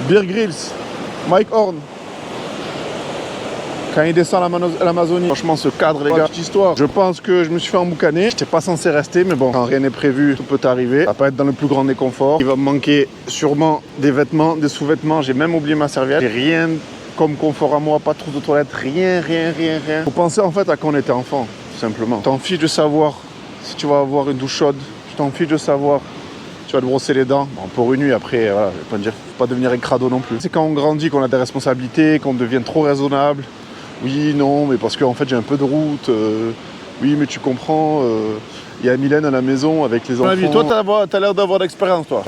Bear Grylls, Mike Horn. Quand il descend l'Amazonie. Franchement, ce cadre, les gars, petite histoire. Je pense que je me suis fait emboucaner. J'étais pas censé rester, mais bon, quand rien n'est prévu, tout peut arriver. Ça va pas être dans le plus grand des conforts. Il va me manquer sûrement des vêtements, des sous-vêtements. J'ai même oublié ma serviette. J'ai rien comme confort à moi, pas trop de toilettes, rien. Faut penser en fait à quand on était enfant, tout simplement. T'en fiches de savoir si tu vas avoir une douche chaude. Je t'en fiche de savoir tu vas te brosser les dents. Bon, pour une nuit, après, voilà, je vais pas dire, faut pas devenir crado non plus. C'est quand on grandit qu'on a des responsabilités, qu'on devient trop raisonnable. Oui, non, mais parce qu'en fait j'ai un peu de route. Oui, mais tu comprends, il y a Mylène à la maison avec les enfants. Toi, t'as l'air d'avoir d'expérience, toi.